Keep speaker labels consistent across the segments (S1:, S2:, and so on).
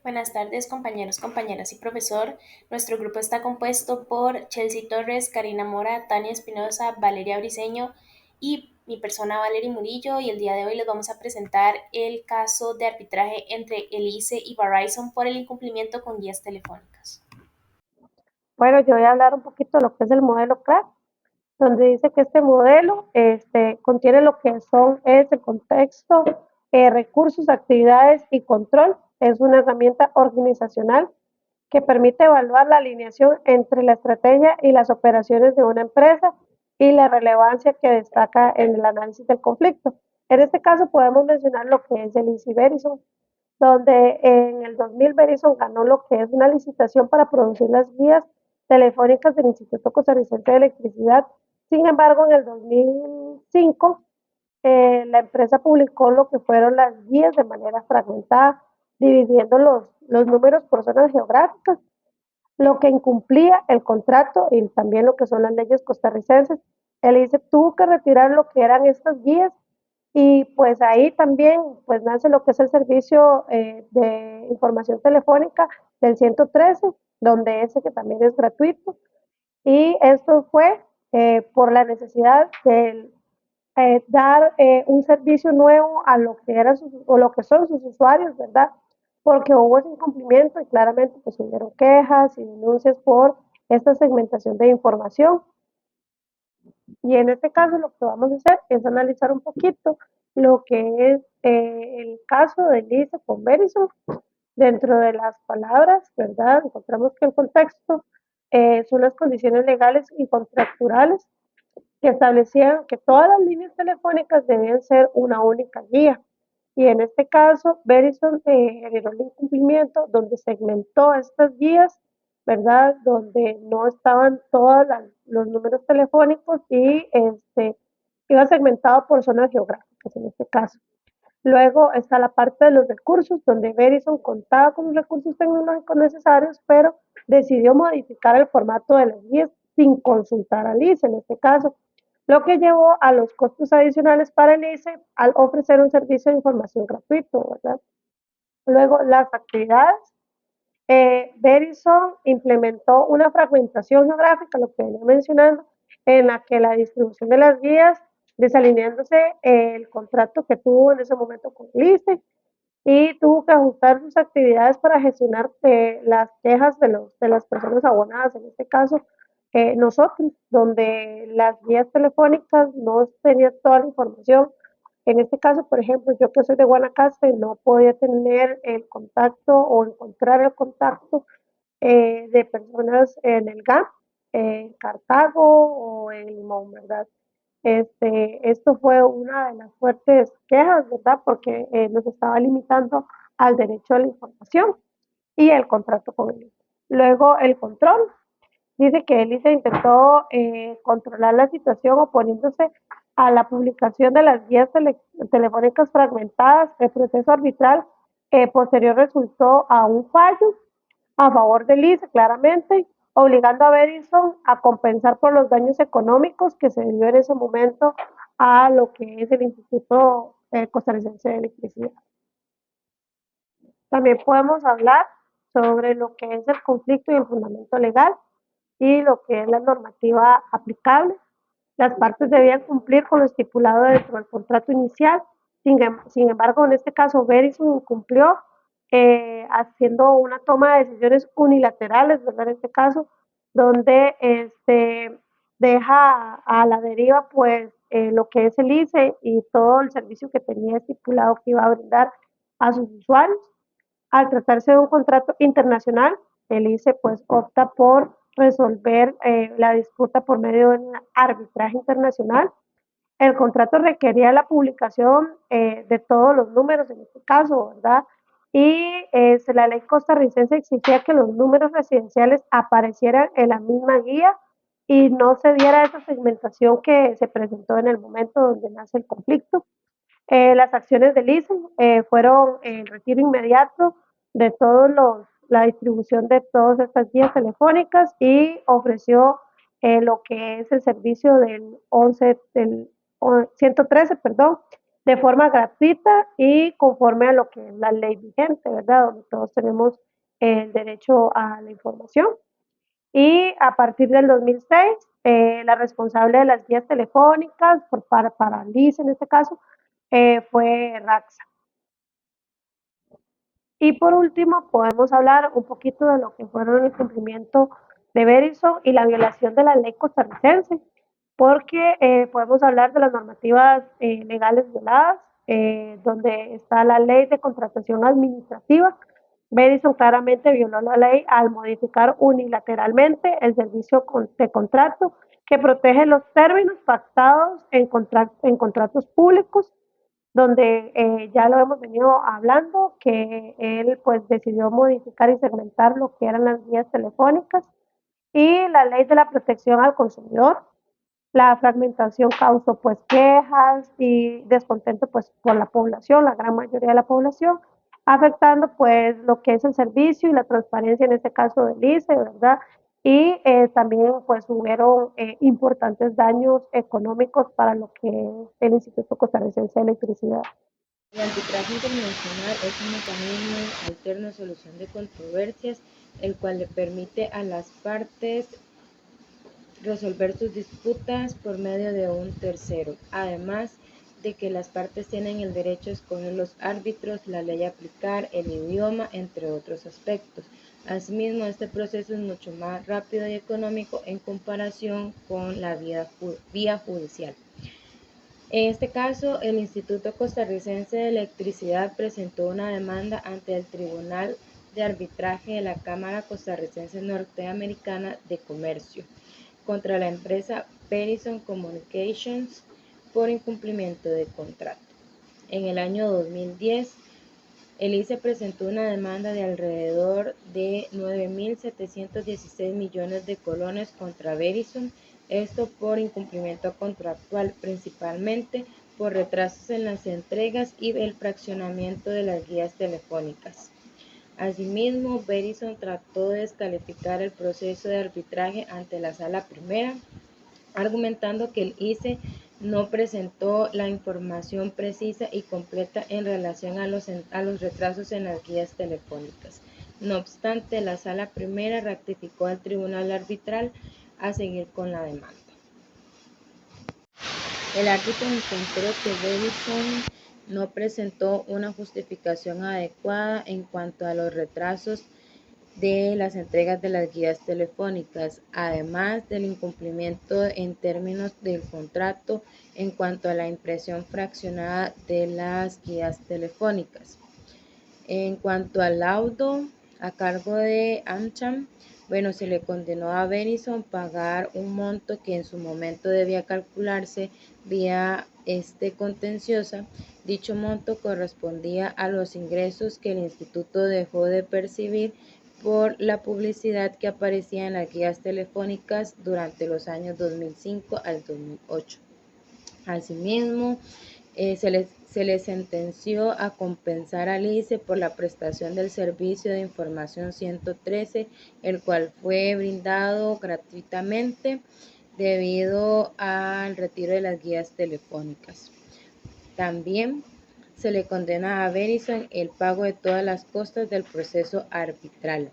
S1: Buenas tardes, compañeros, compañeras y profesor. Nuestro grupo está compuesto por Chelsea Torres, Karina Mora, Tania Espinosa, Valeria Briceño y mi persona Valerie Murillo. Y el día de hoy les vamos a presentar el caso de arbitraje entre Elise y Verizon por el incumplimiento con guías telefónicas.
S2: Bueno, yo voy a hablar un poquito de lo que es el modelo CRAC, donde dice que este modelo contiene lo que es el contexto, recursos, actividades y control. Es una herramienta organizacional que permite evaluar la alineación entre la estrategia y las operaciones de una empresa y la relevancia que destaca en el análisis del conflicto. En este caso podemos mencionar lo que es el Easy Verizon, donde en el 2000 Verizon ganó lo que es una licitación para producir las guías telefónicas del Instituto Costarricense de Electricidad. Sin embargo, en el 2005 la empresa publicó lo que fueron las guías de manera fragmentada, dividiendo los números por zonas geográficas, lo que incumplía el contrato y también lo que son las leyes costarricenses. El ICE tuvo que retirar lo que eran estas guías y pues ahí también pues nace lo que es el servicio de información telefónica del 113, donde ese que también es gratuito. Y esto fue por la necesidad de dar un servicio nuevo a lo que eran o lo que son sus usuarios, ¿verdad? Porque hubo ese incumplimiento y claramente pues hubieron quejas y denuncias por esta segmentación de información. Y en este caso lo que vamos a hacer es analizar un poquito lo que es el caso de Lisa con Verizon. Dentro de las palabras, ¿verdad? Encontramos que el contexto son las condiciones legales y contractuales que establecían que todas las líneas telefónicas debían ser una única guía. Y en este caso, Verizon generó el incumplimiento donde segmentó estas guías, ¿verdad? Donde no estaban todos los números telefónicos y iba segmentado por zonas geográficas en este caso. Luego está la parte de los recursos, donde Verizon contaba con los recursos tecnológicos necesarios, pero decidió modificar el formato de las guías sin consultar al ICE en este caso, lo que llevó a los costos adicionales para el ICE al ofrecer un servicio de información gratuito, ¿verdad? Luego, las actividades. Verizon implementó una fragmentación geográfica, lo que venía mencionando, en la que la distribución de las guías, desalineándose el contrato que tuvo en ese momento con el ICE, y tuvo que ajustar sus actividades para gestionar las quejas de las personas abonadas, en este caso nosotros, donde las guías telefónicas no tenían toda la información. En este caso, por ejemplo, yo que soy de Guanacaste no podía tener el contacto o encontrar el contacto de personas en el GAM, en Cartago o en Limón, ¿verdad? Esto fue una de las fuertes quejas, ¿verdad? Porque nos estaba limitando al derecho a la información y el contrato con el ICE. Luego, el control. Dice que el ICE intentó controlar la situación oponiéndose a la publicación de las guías telefónicas fragmentadas. El proceso arbitral posterior resultó a un fallo a favor del ICE, claramente, obligando a Verizon a compensar por los daños económicos que se dio en ese momento a lo que es el Instituto Costarricense de Electricidad. También podemos hablar sobre lo que es el conflicto y el fundamento legal y lo que es la normativa aplicable. Las partes debían cumplir con lo estipulado dentro del contrato inicial. Sin embargo, en este caso, Verizon cumplió haciendo una toma de decisiones unilaterales, ¿verdad? En este caso, donde deja a la deriva, pues, lo que es el ICE y todo el servicio que tenía estipulado que iba a brindar a sus usuarios. Al tratarse de un contrato internacional, el ICE pues opta por resolver la disputa por medio de un arbitraje internacional. El contrato requería la publicación de todos los números en este caso, ¿verdad? Y la ley costarricense exigía que los números residenciales aparecieran en la misma guía y no se diera esa segmentación que se presentó en el momento donde nace el conflicto. Las acciones del ICE fueron el retiro inmediato de la distribución de todas estas guías telefónicas y ofreció lo que es el servicio del 113, perdón, de forma gratuita y conforme a lo que es la ley vigente, ¿verdad? Donde todos tenemos el derecho a la información. Y a partir del 2006, la responsable de las guías telefónicas para LIS en este caso fue RAXA. Y por último, podemos hablar un poquito de lo que fueron el cumplimiento de Verizon y la violación de la ley costarricense, porque podemos hablar de las normativas legales violadas, donde está la ley de contratación administrativa. Verizon claramente violó la ley al modificar unilateralmente el servicio de contrato que protege los términos pactados en contratos públicos, donde ya lo hemos venido hablando, que él pues decidió modificar y segmentar lo que eran las guías telefónicas y la ley de la protección al consumidor. La fragmentación causó pues quejas y descontento pues por la población, la gran mayoría de la población, afectando pues lo que es el servicio y la transparencia en este caso del ICE, ¿verdad? Y también pues hubieron importantes daños económicos para lo que es el Instituto Costarricense de Electricidad.
S3: El arbitraje internacional es un mecanismo alterno de solución de controversias, el cual le permite a las partes resolver sus disputas por medio de un tercero, además de que las partes tienen el derecho a escoger los árbitros, la ley a aplicar, el idioma, entre otros aspectos. Asimismo, este proceso es mucho más rápido y económico en comparación con la vía judicial. En este caso, el Instituto Costarricense de Electricidad presentó una demanda ante el Tribunal de Arbitraje de la Cámara Costarricense Norteamericana de Comercio contra la empresa Verizon Communications por incumplimiento de contrato. En el año 2010, el ICE presentó una demanda de alrededor de 9.716 millones de colones contra Verizon, esto por incumplimiento contractual, principalmente por retrasos en las entregas y el fraccionamiento de las guías telefónicas. Asimismo, Verizon trató de descalificar el proceso de arbitraje ante la Sala Primera, argumentando que el ICE no presentó la información precisa y completa en relación a los retrasos en las guías telefónicas. No obstante, la Sala Primera ratificó al Tribunal Arbitral a seguir con la demanda. El árbitro encontró que Verizon no presentó una justificación adecuada en cuanto a los retrasos de las entregas de las guías telefónicas, además del incumplimiento en términos del contrato en cuanto a la impresión fraccionada de las guías telefónicas. En cuanto al laudo a cargo de AmCham, bueno, se le condenó a Verizon pagar un monto que en su momento debía calcularse vía contenciosa. Dicho monto correspondía a los ingresos que el instituto dejó de percibir por la publicidad que aparecía en las guías telefónicas durante los años 2005 al 2008. Asimismo, se le sentenció a compensar al ICE por la prestación del servicio de información 113, el cual fue brindado gratuitamente debido al retiro de las guías telefónicas. También se le condena a Verizon el pago de todas las costas del proceso arbitral.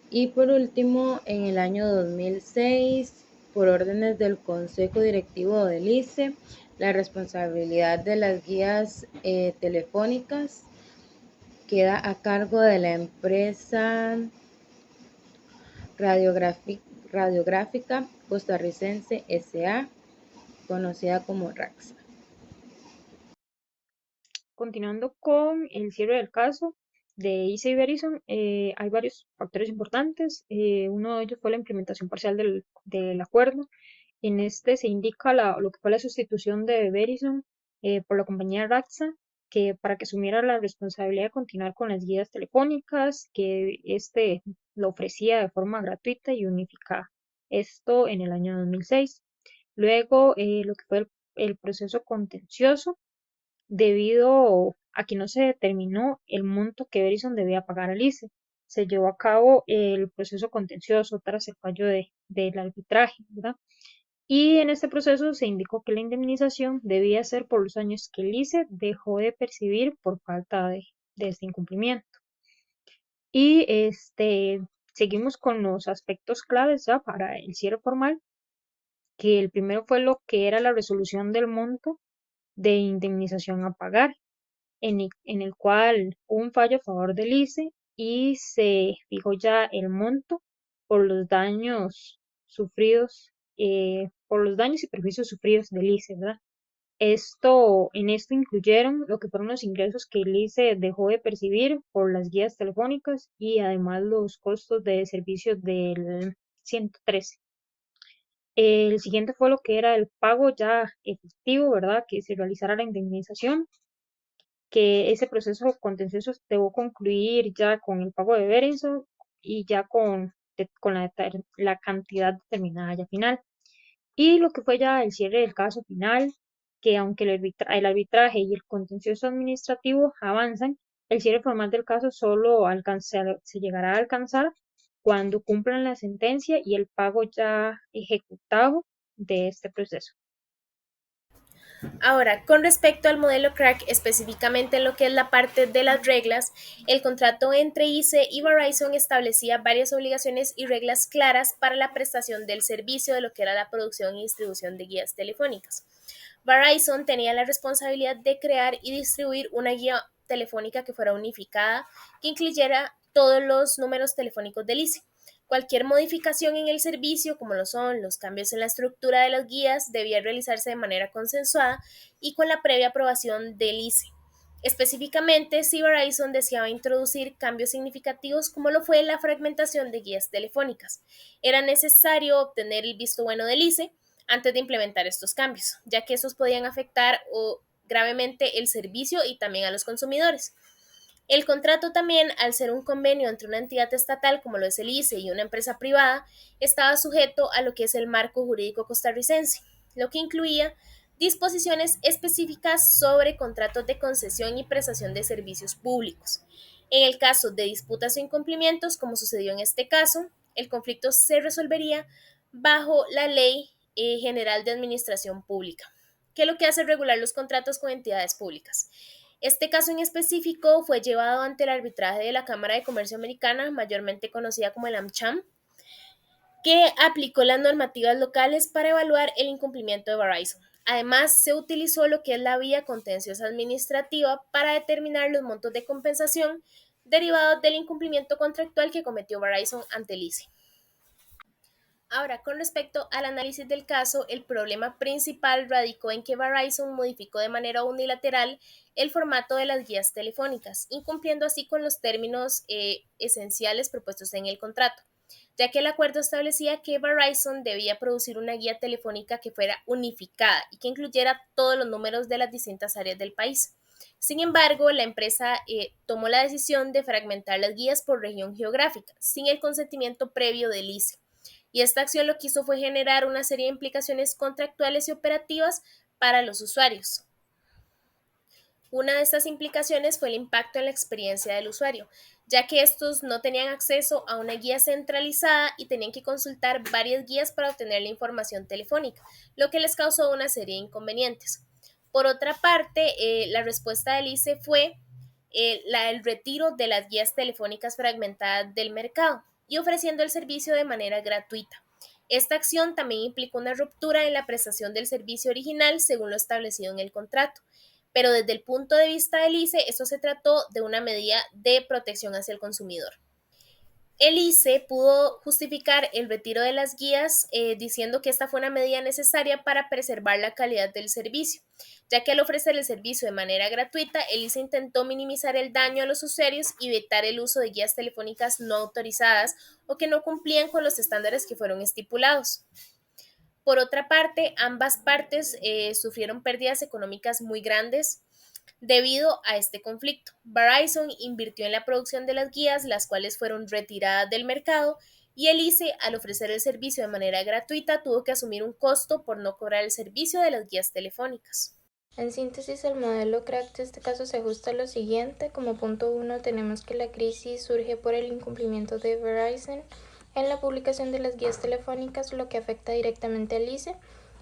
S3: Y por último, en el año 2006, por órdenes del Consejo Directivo del ICE, la responsabilidad de las guías telefónicas queda a cargo de la empresa radiográfica costarricense S.A., conocida como RAXA.
S4: Continuando con el cierre del caso de ICE y Verizon, hay varios factores importantes. Uno de ellos fue la implementación parcial del acuerdo. En este se indica lo que fue la sustitución de Verizon por la compañía RAXA, que para que asumiera la responsabilidad de continuar con las guías telefónicas, que lo ofrecía de forma gratuita y unificada. Esto en el año 2006. Luego, lo que fue el proceso contencioso debido a que no se determinó el monto que Verizon debía pagar al ICE. Se llevó a cabo el proceso contencioso tras el fallo del arbitraje, ¿verdad? Y en este proceso se indicó que la indemnización debía ser por los años que el ICE dejó de percibir por falta de este incumplimiento. Y seguimos con los aspectos claves ya para el cierre formal, que el primero fue lo que era la resolución del monto de indemnización a pagar, en el cual hubo un fallo a favor del ICE y se fijó ya el monto por los daños sufridos, por los daños y perjuicios sufridos del ICE, ¿verdad? En esto incluyeron lo que fueron los ingresos que el ICE dejó de percibir por las guías telefónicas y además los costos de servicio del 113. El siguiente fue lo que era el pago ya efectivo, ¿verdad? Que se realizara la indemnización, que ese proceso contencioso debo concluir ya con el pago de Verizon y ya con la cantidad determinada ya final. Y lo que fue ya el cierre del caso final, que aunque el arbitraje y el contencioso administrativo avanzan, el cierre formal del caso solo se llegará a alcanzar cuando cumplan la sentencia y el pago ya ejecutado de este proceso.
S1: Ahora, con respecto al modelo crack, específicamente en lo que es la parte de las reglas, el contrato entre ICE y Verizon establecía varias obligaciones y reglas claras para la prestación del servicio de lo que era la producción y distribución de guías telefónicas. Verizon tenía la responsabilidad de crear y distribuir una guía telefónica que fuera unificada, que incluyera todos los números telefónicos del ICE. Cualquier modificación en el servicio, como lo son los cambios en la estructura de las guías, debía realizarse de manera consensuada y con la previa aprobación del ICE. Específicamente, si Verizon deseaba introducir cambios significativos como lo fue la fragmentación de guías telefónicas, era necesario obtener el visto bueno del ICE antes de implementar estos cambios, ya que estos podían afectar gravemente el servicio y también a los consumidores. El contrato también, al ser un convenio entre una entidad estatal como lo es el ICE y una empresa privada, estaba sujeto a lo que es el marco jurídico costarricense, lo que incluía disposiciones específicas sobre contratos de concesión y prestación de servicios públicos. En el caso de disputas o incumplimientos, como sucedió en este caso, el conflicto se resolvería bajo la Ley General de Administración Pública, que es lo que hace regular los contratos con entidades públicas. Este caso en específico fue llevado ante el arbitraje de la Cámara de Comercio Americana, mayormente conocida como el AmCham, que aplicó las normativas locales para evaluar el incumplimiento de Verizon. Además, se utilizó lo que es la vía contenciosa administrativa para determinar los montos de compensación derivados del incumplimiento contractual que cometió Verizon ante el ICE. Ahora, con respecto al análisis del caso, el problema principal radicó en que Verizon modificó de manera unilateral el formato de las guías telefónicas, incumpliendo así con los términos esenciales propuestos en el contrato, ya que el acuerdo establecía que Verizon debía producir una guía telefónica que fuera unificada y que incluyera todos los números de las distintas áreas del país. Sin embargo, la empresa tomó la decisión de fragmentar las guías por región geográfica, sin el consentimiento previo del ICE. Y esta acción lo que hizo fue generar una serie de implicaciones contractuales y operativas para los usuarios. Una de estas implicaciones fue el impacto en la experiencia del usuario, ya que estos no tenían acceso a una guía centralizada y tenían que consultar varias guías para obtener la información telefónica, lo que les causó una serie de inconvenientes. Por otra parte, la respuesta del ICE fue el retiro de las guías telefónicas fragmentadas del mercado y ofreciendo el servicio de manera gratuita. Esta acción también implicó una ruptura en la prestación del servicio original según lo establecido en el contrato, pero desde el punto de vista del ICE, esto se trató de una medida de protección hacia el consumidor. El ICE pudo justificar el retiro de las guías diciendo que esta fue una medida necesaria para preservar la calidad del servicio, ya que al ofrecer el servicio de manera gratuita, el ICE intentó minimizar el daño a los usuarios y evitar el uso de guías telefónicas no autorizadas o que no cumplían con los estándares que fueron estipulados. Por otra parte, ambas partes sufrieron pérdidas económicas muy grandes debido a este conflicto. Verizon invirtió en la producción de las guías, las cuales fueron retiradas del mercado, y el ICE, al ofrecer el servicio de manera gratuita, tuvo que asumir un costo por no cobrar el servicio de las guías telefónicas.
S5: En síntesis, el modelo crack de este caso se ajusta a lo siguiente. Como punto 1 tenemos que la crisis surge por el incumplimiento de Verizon en la publicación de las guías telefónicas, lo que afecta directamente al ICE.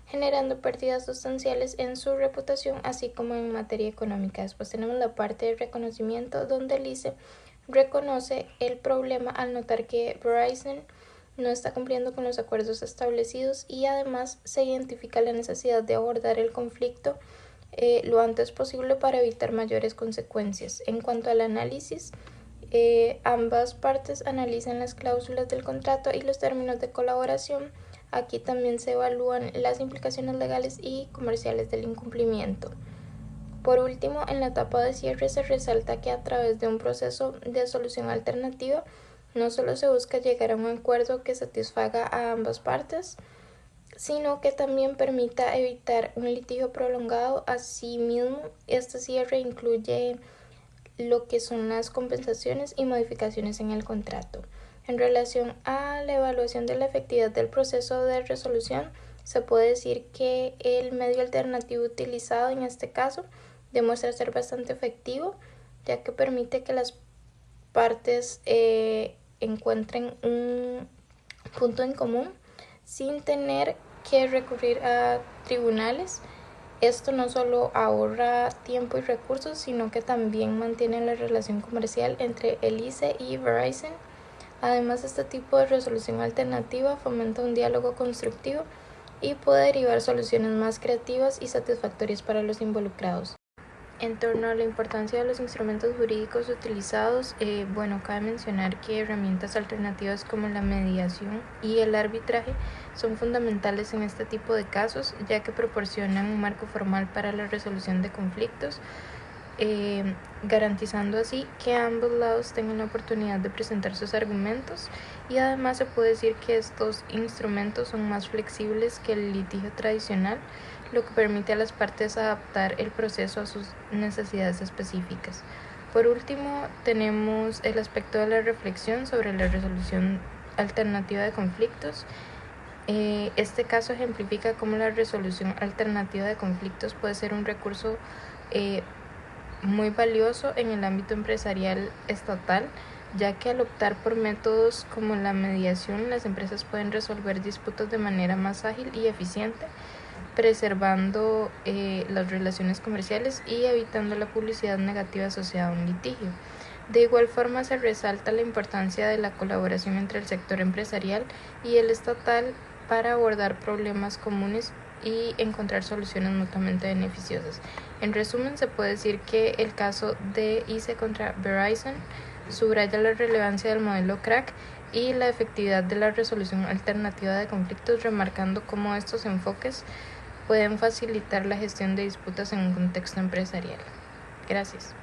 S5: generando pérdidas sustanciales en su reputación, así como en materia económica. Después tenemos la parte de reconocimiento, donde el ICE reconoce el problema al notar que Verizon no está cumpliendo con los acuerdos establecidos y además se identifica la necesidad de abordar el conflicto lo antes posible para evitar mayores consecuencias. En cuanto al análisis, ambas partes analizan las cláusulas del contrato y los términos de colaboración. Aquí también se evalúan las implicaciones legales y comerciales del incumplimiento. Por último, en la etapa de cierre se resalta que a través de un proceso de solución alternativa no solo se busca llegar a un acuerdo que satisfaga a ambas partes, sino que también permita evitar un litigio prolongado. Asimismo, este cierre incluye lo que son las compensaciones y modificaciones en el contrato. En relación a la evaluación de la efectividad del proceso de resolución, se puede decir que el medio alternativo utilizado en este caso demuestra ser bastante efectivo, ya que permite que las partes encuentren un punto en común sin tener que recurrir a tribunales. Esto no solo ahorra tiempo y recursos, sino que también mantiene la relación comercial entre el ICE y Verizon. Además, este tipo de resolución alternativa fomenta un diálogo constructivo y puede derivar soluciones más creativas y satisfactorias para los involucrados. En torno a la importancia de los instrumentos jurídicos utilizados, cabe mencionar que herramientas alternativas como la mediación y el arbitraje son fundamentales en este tipo de casos, ya que proporcionan un marco formal para la resolución de conflictos, garantizando así que ambos lados tengan la oportunidad de presentar sus argumentos, y además se puede decir que estos instrumentos son más flexibles que el litigio tradicional, lo que permite a las partes adaptar el proceso a sus necesidades específicas. Por último, tenemos el aspecto de la reflexión sobre la resolución alternativa de conflictos. Este caso ejemplifica cómo la resolución alternativa de conflictos puede ser un recurso muy valioso en el ámbito empresarial estatal, ya que al optar por métodos como la mediación, las empresas pueden resolver disputas de manera más ágil y eficiente, preservando las relaciones comerciales y evitando la publicidad negativa asociada a un litigio. De igual forma, se resalta la importancia de la colaboración entre el sector empresarial y el estatal para abordar problemas comunes y encontrar soluciones mutuamente beneficiosas. En resumen, se puede decir que el caso de ICE contra Verizon subraya la relevancia del modelo CRAC y la efectividad de la resolución alternativa de conflictos, remarcando cómo estos enfoques pueden facilitar la gestión de disputas en un contexto empresarial. Gracias.